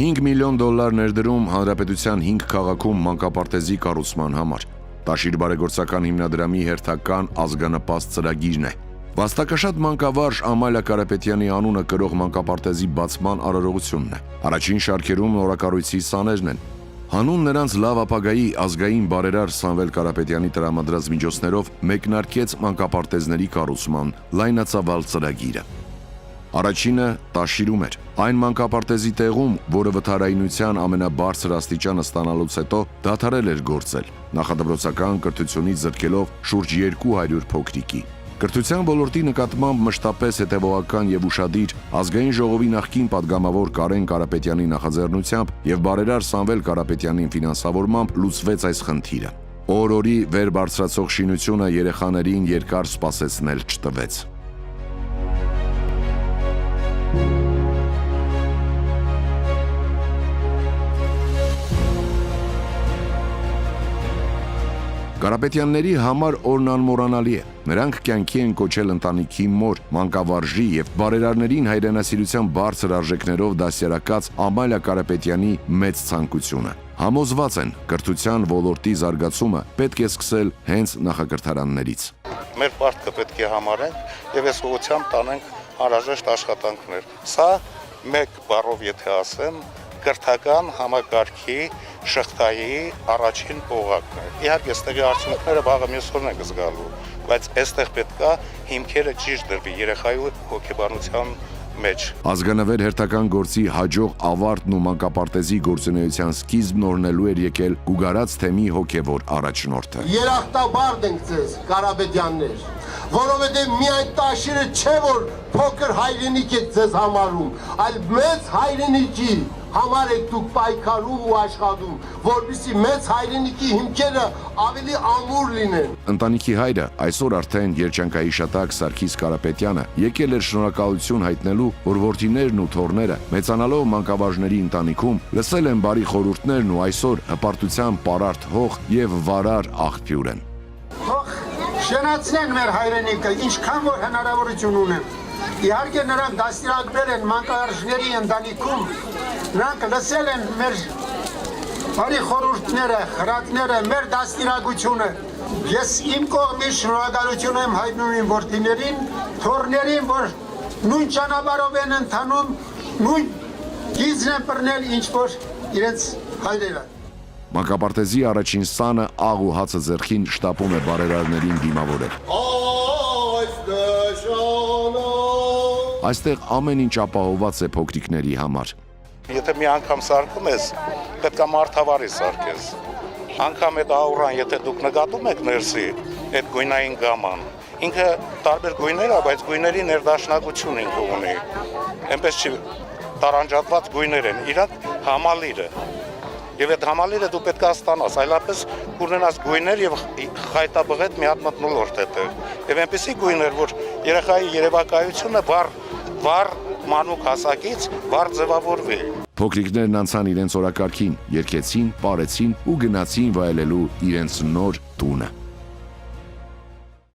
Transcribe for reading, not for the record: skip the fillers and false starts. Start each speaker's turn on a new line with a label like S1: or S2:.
S1: $5 միլիոն ներդրում հանրապետության 5 քաղաքում մանկապարտեզի կառուցման համար։ Տաշիր բարեգործական հիմնադրամի հերթական ազգանպաստ ծրագիրն է։ Վաստակաշատ մանկավարժ Ամալիա Կարապետյանի անունը կրող մանկապարտեզի բացման արարողությունն է։ Առաջին շարքերում նորակառույցի սաներն են։ Հանուն նրանց լավ ապագայի ազգային բարերար Սամվել Կարապետյանի տրամադրած միջոցներով մեկնարկեց մանկապարտեզների կառուցման լայնածավալ ծրագիրը։ Առաջինը Տաշիրում էր։ Այն մանկապարտեզի տեղում, որը վթարայնության ամենաբարձր աստիճանը ստանալուց հետո դադարել էր գործել, նախադպրոցական կրթությունից զրկելով շուրջ 200 փոքրիկի։ Կրթության ոլորտի նկատմամբ մշտապես հետևողական եւ ուշադիր ազգային ժողովի նախկին падգամավոր Կարեն Կարապետյանի նախաձեռնությամբ եւ բարերար Սամվել Կարապետյանի ֆինանսավորմամբ լուծվեց այս խնդիրը։ Օր-օրի վեր բարձրացող շինությունը երեխաներին երկար սպասեցնել չտվեց։ Կարապետյանների համար օրն անմոռանալի է։ Նրանք կյանքի են կոչել ընտանիքի մոր, մանկավարժի եւ բարերարներին հայրենասիրության բարձր արժեքներով դասյարակած Ամալիա Կարապետյանի մեծ ցանկությունը։ Համոզված են, կրթության ոլորտի զարգացումը պետք է սկսել հենց նախակրթարաններից։
S2: Մեր պարտքը պետք է համարենք եւ այս ուղղությամբ տանենք անհրաժեշտ աշխատանքներ։ Սա մեկ բառով եթե ասեմ, կրթական համակարգի շղթայի առաջին օղակն է։ Իհարկե, այստեղի արդյունքները վաղը մյուս օրն են զգալու, բայց այստեղ պետք է հիմքերը ճիշտ դրվի երեխայի հոգեբանության մեջ։
S1: Ազգանվեր հերթական գործի հաջող ավարտն ու մանկապարտեզի գործունեության սկիզբն օրնելու էր եկել Գուգարած թեմի հոգևոր առաջնորդը։
S3: Երախտաբարդ ենք ձեզ, Կարապետյաններ, որովհետև միայն Տաշիրը չէ, որ փոքր հայրենիք է ձեզ համարում, այլ մեծ հայրենիքի համար եք դուք պայքարում ու աշխատում, որպեսզի մեծ հայրենիքի հիմքերը ավելի ամուր լինեն։
S1: Ընտանիքի հայրը, այսօր արդեն երջանկահիշատակ Սարգիս Կարապետյանը, եկել էր շնորհակալություն հայտնելու, որ որդիներն ու թոռները, մեծանալով մանկավարժների ընտանիքում, լսել են բարի խորհուրդներն ու այսօր հպարտության պարարտ հող եւ վարար աղբյուր են։
S4: Թող շնացնեն մեր հայրենիքը, ինչքան որ հնարավորություն ունեն։ Իհարկե նրանք դաստիարակներ են մանկավարժների ընտանիքում, նրանք լսել են մեր բարի խորհուրդները, խրատները, մեր դաստիարակությունը։ Ես իմ կողմից շնորհակալություն եմ հայտնում իմ որդիներին, թոռներին, որ նույն ճանապարհով են ընթանում, նույն գիծն են բռնել, ինչ որ իրենց հայրերը։
S1: Մանկապարտեզի առաջին սանը աղ ու հացը ձեռքին շտապում է բարերարներին դիմավորել։ Այստեղ ամեն ինչ ապահովված է փոքրիկների համար։
S2: Եթե մի անգամ սարքում ես, պետք է մարդավարի սարքես։ Անգամ այդ աուրան, եթե դուք նկատում եք ներսի, այդ գույնային գաման, ինքը տարբեր գույներ է, բայց գույների ներդաշնակություն ինքը ունի։ Այնպես չի տարանջատված գույներ են, իրանք համալիր է։ Եվ այդ համալիրը դու պետք է ստանաս, այլապես կունենաս գույներ եւ խայտաբղետ մի հատ մթնոլորտ է։ Եվ այնպեսի գույներ, որ երեխայի երևակայությունը վառ մանուկ հասակից վառ ձևավորվի։
S1: Փոքրիկներն անցան իրենց օրակարգին, երգեցին, պարեցին ու գնացին վայելելու իրենց նոր տունը։